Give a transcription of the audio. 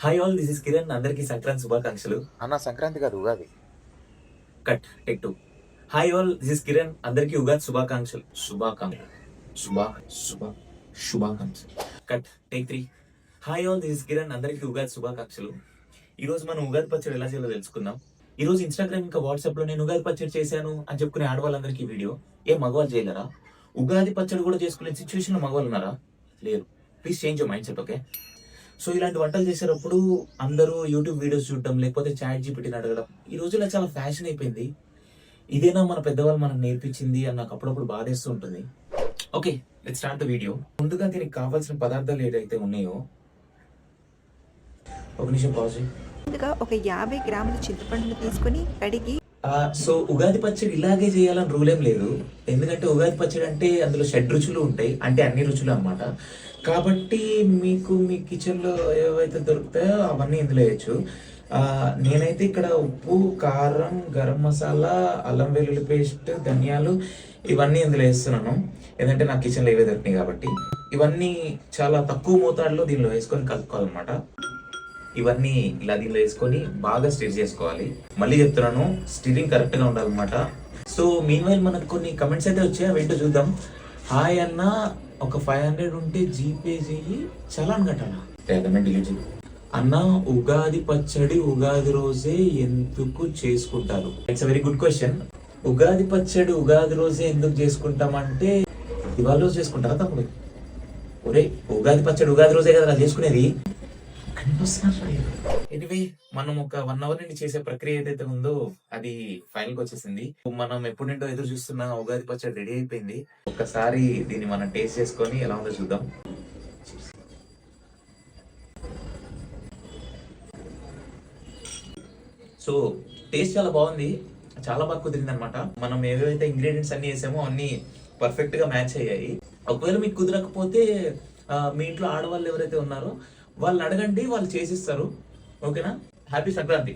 Hi all, this is Kiran. అందరికీ సంక్రాంతి శుభాకాంక్షలు. అన్న సంక్రాంతి కాదు Ugadi. Cut take 2. Hi all, this is Kiran. అందరికీ ఉగాది శుభాకాంక్షలు. శుభాకాంక్షలు. Cut take 3. Hi all, this is Kiran. అందరికీ ఉగాది శుభాకాంక్షలు. ఈ రోజు మనం ఉగాది పచ్చడి ఎలా చేయాలో తెలుసుకుందాం. ఈ రోజు ఇన్స్టాగ్రామ్ ఇంకా వాట్సాప్ లో నేను ఉగాది పచ్చడి చేశాను అని చెప్పుకునే ఆడవాళ్ళందరికీ వీడియో. ఏ మగవాళ్ళు చేయలేరా? ఉగాది పచ్చడి కూడా చేసుకునే సిచ్యువేషన్ లో మగవాళ్ళు ఉన్నారా? లేరు. Please change your mind set. Okay, so ఇలాంటి వంటలు చేసేటప్పుడు అందరూ యూట్యూబ్ వీడియోస్ చూడటం, లేకపోతే చాట్ జీపీటీని అడగడం ఈ రోజుల్లో చాలా ఫ్యాషన్ అయిపోయింది. ఇదేనా మన పెద్దవాళ్ళు మనకు నేర్పించింది అని నాకు అప్పుడప్పుడు బాధేస్తూ ఉంటుంది. Okay, let's start the video. ముందుగా దీనికి కావాల్సిన పదార్థాలు ఏదైతే ఉన్నాయో ఒక నిమిషం పాజ్ చేయి. ముందుగా ఒక 50 గ్రాముల చింతపండును తీసుకొని కడిగి సో ఉగాది పచ్చడి ఇలాగే చేయాలని రూల్ ఏం లేదు. ఎందుకంటే ఉగాది పచ్చడి అంటే అందులో 6 రుచులు ఉంటాయి, అంటే అన్ని రుచులు అన్నమాట. కాబట్టి మీకు మీ కిచెన్లో ఏవైతే దొరుకుతాయో అవన్నీ ఇందులో వేయచ్చు. నేనైతే ఇక్కడ ఉప్పు, కారం, గరం మసాలా, అల్లం వెల్లుల్లి పేస్ట్, ధనియాలు ఇవన్నీ ఇందులో వేస్తున్నాను. ఎందుకంటే నా కిచెన్లో ఇవే దొరికినాయి కాబట్టి. ఇవన్నీ చాలా తక్కువ మోతాదులో దీనిలో వేసుకొని కలుపుకోవాలన్నమాట. ఇవన్నీ ఇలా దీనిలో వేసుకొని బాగా స్టిర్ చేసుకోవాలి. మళ్ళీ చెప్తున్నాను, స్టిరింగ్ కరెక్ట్ గా ఉండాలన్నమాట. సో మీన్ వైల్ మనకు కొన్ని కమెంట్స్ అయితే వచ్చాయి, అవేంటో చూద్దాం. హాయ్ అన్న, ఒక 500 ఉంటే జీపే చెయ్యి, చలాన్ కట్టాలా? డిలీట్ చెయ్యి అన్న. ఉగాది పచ్చడి ఉగాది రోజే ఎందుకు చేసుకుంటారు? It's a very good question. Ugadi పచ్చడి ఉగాది రోజే ఎందుకు చేసుకుంటామంటే ఇవాళ రోజు చేసుకుంటారా తప్పుడు? ఒరే, ఉగాది పచ్చడి ఉగాది రోజే కదా చేసుకునేది. ఎనివే, మనం ఒక 1 అవర్ నుండి చేసే ప్రక్రియ ఏదైతే ఉందో అది ఫైనల్ కి వచ్చేసింది. మనం ఎప్పుడు నుండో ఎదురు చూస్తున్న ఉగాది పచ్చడి రెడీ అయిపోయింది. ఒక్కసారి దీన్ని మనం టేస్ట్ చేసుకొని ఎలా ఉందో చూద్దాం. సో టేస్ట్ చాలా బాగుంది, చాలా బాగా కుదిరింది అనమాట. మనం ఏవైతే ఇంగ్రీడియంట్స్ అన్ని వేసామో అన్ని పర్ఫెక్ట్ గా మ్యాచ్ అయ్యాయి. ఒకవేళ మీకు కుదరకపోతే మీ ఇంట్లో ఆడవాళ్ళు ఎవరైతే ఉన్నారో వాళ్ళు అడగండి, వాళ్ళు చేసిస్తారు. ఓకేనా? హ్యాపీ సంక్రాంతి.